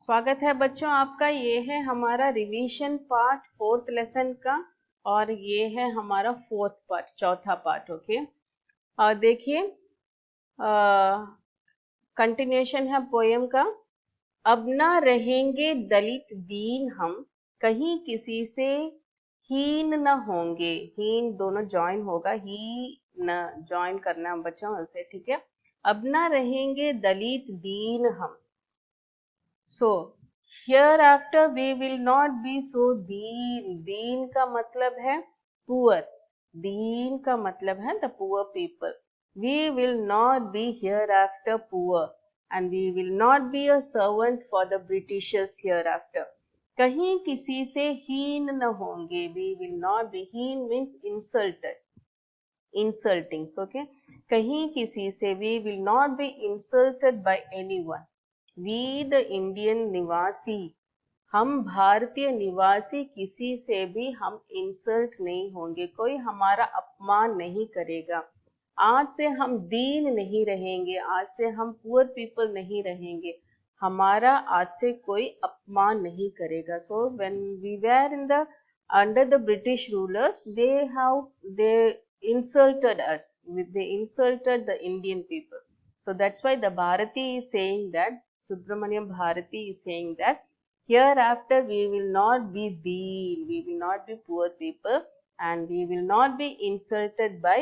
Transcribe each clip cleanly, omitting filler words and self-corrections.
स्वागत है बच्चों आपका। ये है हमारा रिवीजन पार्ट 4th लेसन का और ये है हमारा 4th पार्ट, चौथा पार्ट। ओके, और देखिए कंटिन्यूएशन है पोएम का। अब ना रहेंगे दलित दीन हम, कहीं किसी से हीन न होंगे। हीन दोनों ज्वाइन होगा, ही न ज्वाइन करना है बच्चों उसे, ठीक है। अब ना रहेंगे दलित दीन हम, so hereafter we will not be so deen। दीन का मतलब है पुअर, दीन का मतलब है the poor people। we will not be hereafter poor and we will not be a servant for the Britishers hereafter। कहीं किसी से हीन न होंगे, we will not be, हीन means insulted, insulting, okay। कहीं किसी से, we will not be insulted by anyone। We the Indian निवासी, हम भारतीय निवासी किसी से भी हम इंसल्ट नहीं होंगे, कोई हमारा अपमान नहीं करेगा। आज से हम दीन नहीं रहेंगे, आज से हम पुअर पीपल नहीं रहेंगे, हमारा आज से कोई अपमान नहीं करेगा। So when we were in the under the British rulers, they insulted us, they insulted the Indian people। So that's why the Bharati is saying that, Subramaniam Bharati is saying that hereafter we will not be deen, we will not be poor people and we will not be insulted by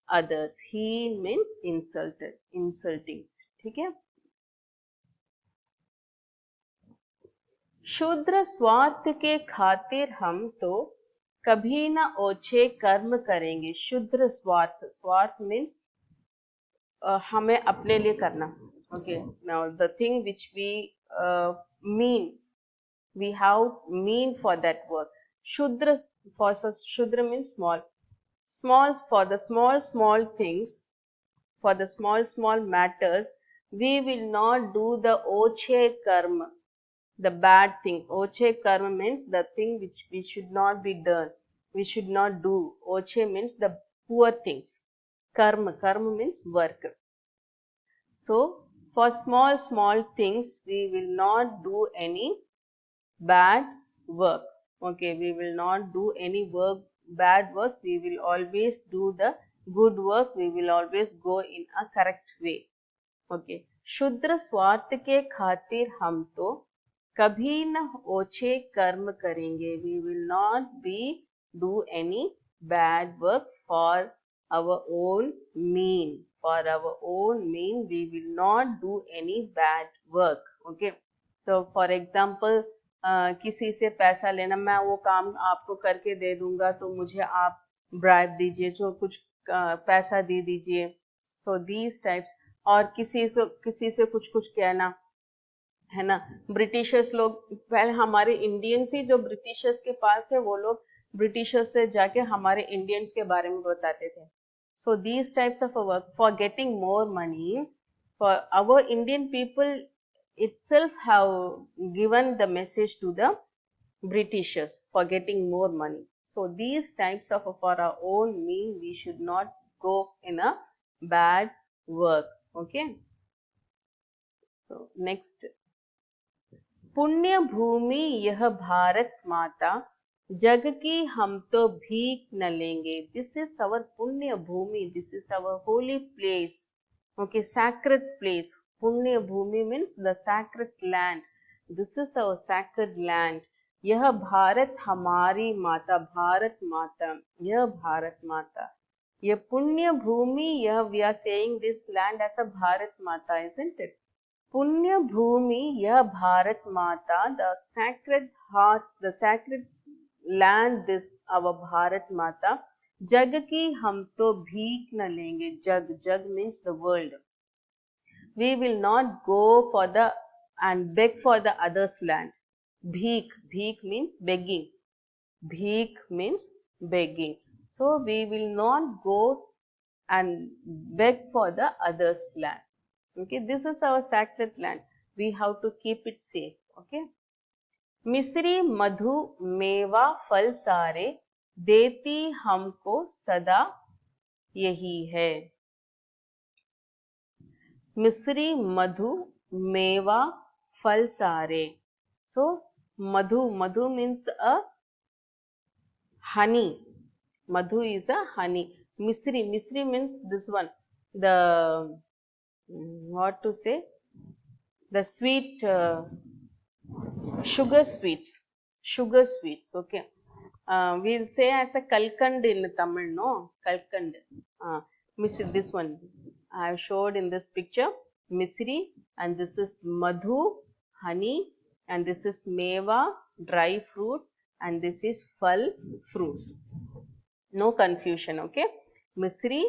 others। He means insulted, insulting, ठीक है। शूद्र स्वार्थ के खातिर हम तो कभी न ओछे कर्म करेंगे। शूद्र स्वार्थ, स्वार्थ मीन्स हमें अपने लिए करना। Okay, now the thing which we mean, we have mean for that work। shudra, for shudra means small for the small things, for the small matters we will not do the oche karma, the bad things। oche karma means the thing which we should not be done, we should not do। oche means the poor things, karma means work। so for small things we will not do any bad work। Okay, we will not do any bad work, we will always do the good work, we will always go in a correct way। Okay, शुद्र स्वार्थ के खातिर हम तो कभी न ओछे कर्म करेंगे। we will not be do any bad work for our own mean, for our own mean we will not do any bad work। Okay, so for example किसी से पैसा लेना, मैं वो काम आपको करके दे दूंगा तो मुझे आप ब्राइब दीजिए, जो कुछ पैसा दे दीजिए। सो दीज टाइप्स। और किसी से कुछ कहना है ना। ब्रिटिशर्स लोग पहले, हमारे इंडियंस ही जो ब्रिटिशर्स के पास थे, वो लोग ब्रिटिशर्स से जाके हमारे इंडियंस के बारे में बताते थे। So these types of work for getting more money, for our Indian people itself have given the message to the Britishers for getting more money। so these types of, for our own mean, we should not go in a bad work। okay, so next, पुण्य भूमि यह भारत माता, जग की हम तो भीख न लेंगे। This is our पुण्य भूमि, this is our holy place. Okay, sacred place। पुण्य भूमि means the sacred land, this is our sacred land। यह भारत हमारी माता, भारत माता, यह भारत माता, यह पुण्य भूमि, यह we are saying this land as a Bharat माता, isn't it? पुण्य भूमि यह भारत माता, the sacred heart, the sacred land, this our Bharat माता। जग की हम तो भीख न लेंगे। जग, जग means the world। we will not go for the and beg for the other's land। bheek, bheek means begging, bheek means begging। so we will not go and beg for the other's land। okay, this is our sacred land, we have to keep it safe। okay, मिश्री मधु मेवा फल सारे, देती हमको सदा यही है। मिश्री मधु मेवा फल सारे. So madhu means a honey. Madhu is a honey. Misri means this one. The what to say? The sweet sugar sweets. Sugar sweets. Okay. We'll say as a kalkand in Tamil, no? Kalkand. This one I have showed in this picture. Misri, and this is madhu, honey, and this is meva, dry fruits, and this is phal, fruits. No confusion, okay? Misri,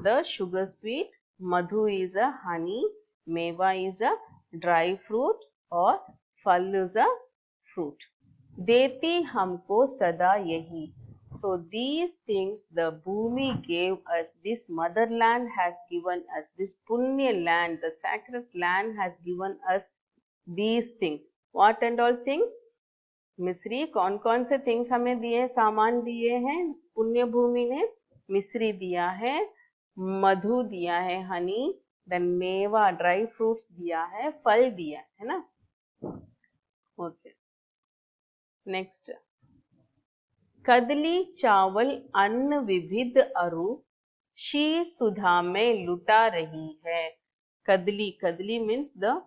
the sugar sweet, madhu is a honey, meva is a dry fruit, or phal is a fruit. Deti humko sada yahi. So these things the Bhumi gave us, this motherland has given us, this Punya land, the sacred land has given us these things. What and all things? मिस्री कौन से things हमें दिए, सामान दिए हैं पुण्य भूमि ने? मिस्री दिया है, मधु दिया है, हनी, देन मेवा ड्राई फ्रूट्स दिया है, फल दिया है ना. Okay, next. कदली चावल अन्न विविध अरु शीर सुधा में लुटा रही है. कदली means the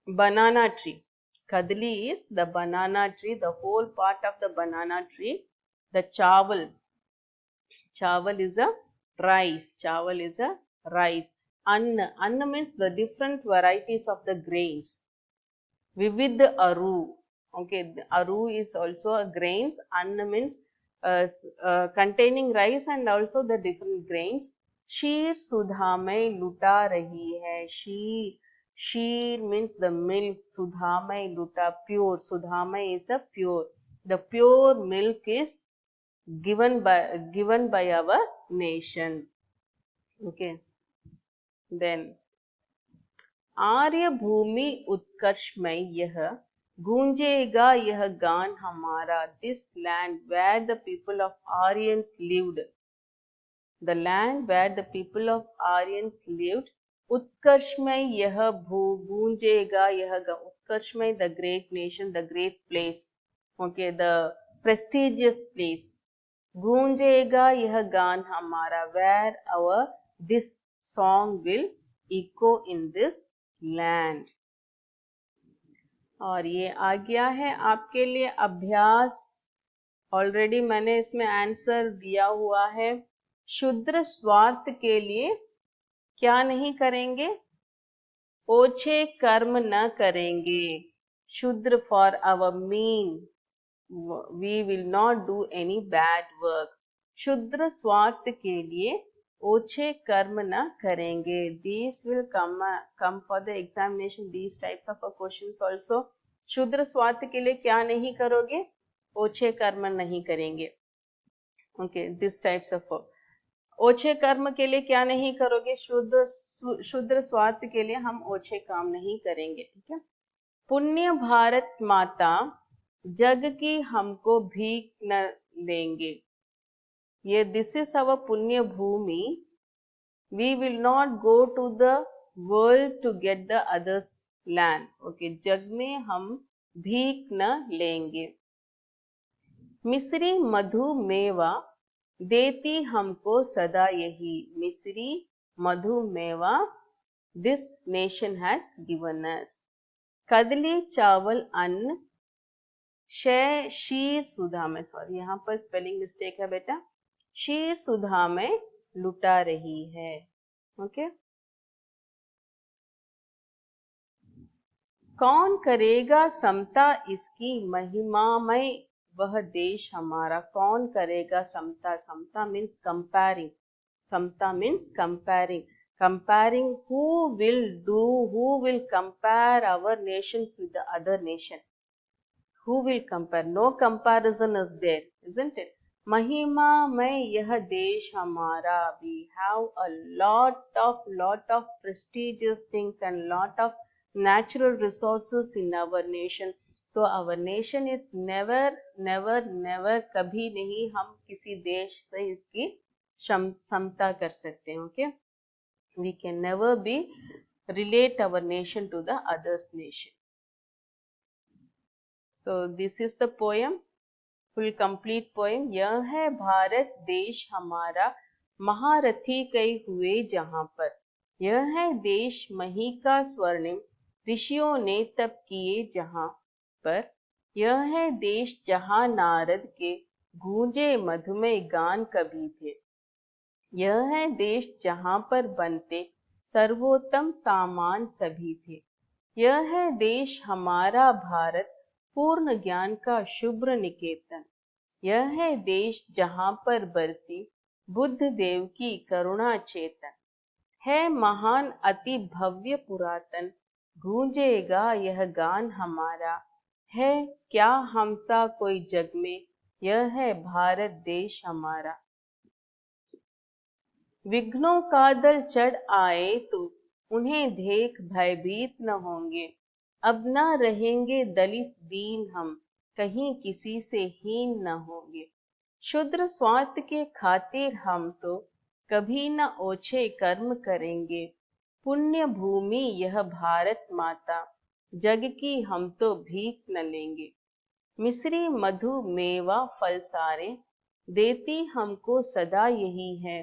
banana tree. Kadli is the banana tree, the whole part of the banana tree. The chawal is a rice. Chawal is a rice. Anna means the different varieties of the grains. Vivid aru. Okay, aru is also a grains. Anna means containing rice and also the different grains. Sheer sudha mein luta rahi hai. Sheer means the milk. Sudhamai luta, pure. Sudhamai is a pure. The pure milk is given by our nation. Okay. Then आर्य भूमि उत्कर्ष में यह गूंजेगा यह गान हमारा. This land where the people of Aryans lived. The land where the people of Aryans lived. उत्कर्षमय यह गूंजेगा यह उत्कर्षमय, the great nation, the great place. Okay, the prestigious place. गूंजेगा यह गान हमारा, where our this song will echo in this land. और ये आ गया है आपके लिए अभ्यास. ऑलरेडी मैंने इसमें आंसर दिया हुआ है. शूद्र स्वार्थ के लिए क्या नहीं करेंगे? ओछे कर्म न करेंगे. शूद्र for our mean, we will not do any bad work. शूद्र स्वार्थ के लिए ओछे कर्म न करेंगे. These will come for the examination, these types of questions also. शूद्र स्वार्थ के लिए क्या नहीं करोगे? ओछे कर्म नहीं करेंगे. Okay, this types of ओछे कर्म के लिए क्या नहीं करोगे? शूद्र स्वार्थ के लिए हम ओछे काम नहीं करेंगे. ठीक है. पुण्य भारत माता जग की हमको भीख न देंगे. ये दिस इज अवर पुण्य भूमि. We will not go to the world to get the others land. Okay, जग में हम भीख न लेंगे. मिस्री मधु मेवा देती हमको सदा यही. मिस्री मधु मेवा this nation has given us. कदली चावल अन्न शीर सुधा में, सॉरी यहाँ पर स्पेलिंग मिस्टेक है बेटा, शीर सुधा में लुटा रही है. ओके. कौन करेगा समता इसकी महिमामय वह देश हमारा. कौन करेगा समता. समता मीन्स कंपेयरिंग. समता means comparing. Comparing, who will compare our nations with the other nation? Who will compare? No comparison is there, isn't it? महिमा में यह देश हमारा. We have a lot of prestigious things and lot of natural resources in our nation. So our nation is never कभी नहीं हम किसी देश से इसकी समता कर सकते हैं. Okay? We can never relate our nation to the others nation. So this is the poem, full complete poem. यह है भारत देश हमारा, महारथी कई हुए जहां पर। यह है देश मही का स्वर्णिम, ऋषियों ने तप किए जहां पर। यह है देश जहां नारद के गूंजे मधुमय गान कभी थे। यह है देश जहां पर बनते सर्वोत्तम सामान सभी थे। यह है देश हमारा भारत, पूर्ण ज्ञान का शुभ्र निकेतन। यह है देश जहां पर बरसी बुद्ध देव की करुणा चेतन। है महान अति भव्य पुरातन, गूंजेगा यह गान हमारा। है क्या हमसा कोई जग में, यह है भारत देश हमारा। विघ्नों का दल चढ़ आए तो उन्हें देख भयभीत न होंगे। अब न रहेंगे दलित दीन हम, कहीं किसी से हीन न होंगे। क्षुद्र स्वार्थ के खातिर हम तो कभी न ओछे कर्म करेंगे। पुण्य भूमि यह भारत माता, जग की हम तो भीख न लेंगे। मिश्री मधु मेवा फल सारे, देती हमको सदा यही है।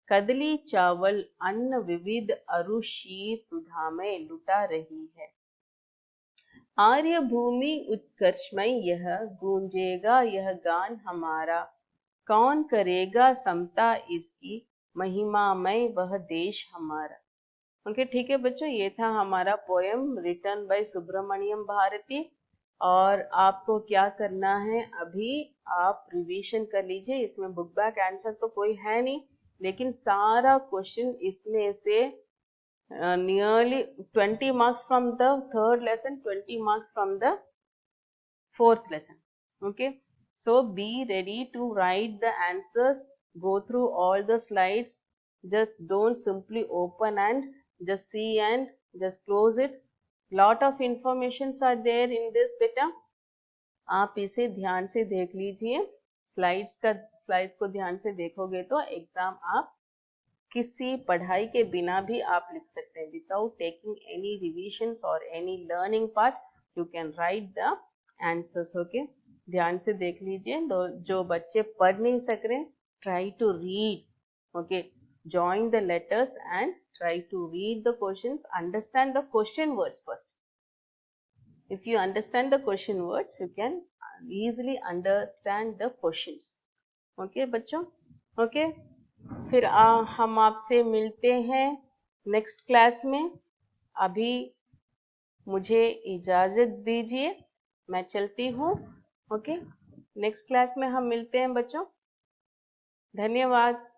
कदली चावल अन्न विविध, अरु शीर सुधामय लुटा रही है। आर्य भूमि उत्कर्षमय यह, गूंजेगा यह गान हमारा। कौन करेगा समता इसकी, महिमामय वह देश हमारा। ओके ठीक है बच्चों, ये था हमारा poem written by Subramaniam Bharati. और आपको क्या करना है, अभी आप रिवीजन कर लीजिए। इसमें बुक बैक आंसर तो कोई है नहीं, लेकिन सारा क्वेश्चन इसमें से nearly 20 marks from the third lesson, 20 marks from the fourth lesson. Okay, so be ready to write the answers, go through all the slides. Just don't simply open and just see and just close it. Lot of informations are there in this beta. आप इसे ध्यान से देख लीजिए। Slide को ध्यान से देखोगे तो एग्जाम आप किसी पढ़ाई के बिना भी आप लिख सकते हैं। विदाउट टेकिंग एनी रिविजन्स और any learning part, you can write the answers. Okay, ध्यान से देख लीजिए। जो बच्चे पढ़ नहीं सक रहे, try to read. Okay, join the letters and try to read the questions, understand the question words first. If you understand the question words, you can easily understand the questions. Okay बच्चों, okay, फिर हम आपसे मिलते हैं next class में। अभी मुझे इजाजत दीजिए, मैं चलती हूँ। ओके, नेक्स्ट क्लास में हम मिलते हैं बच्चों। धन्यवाद।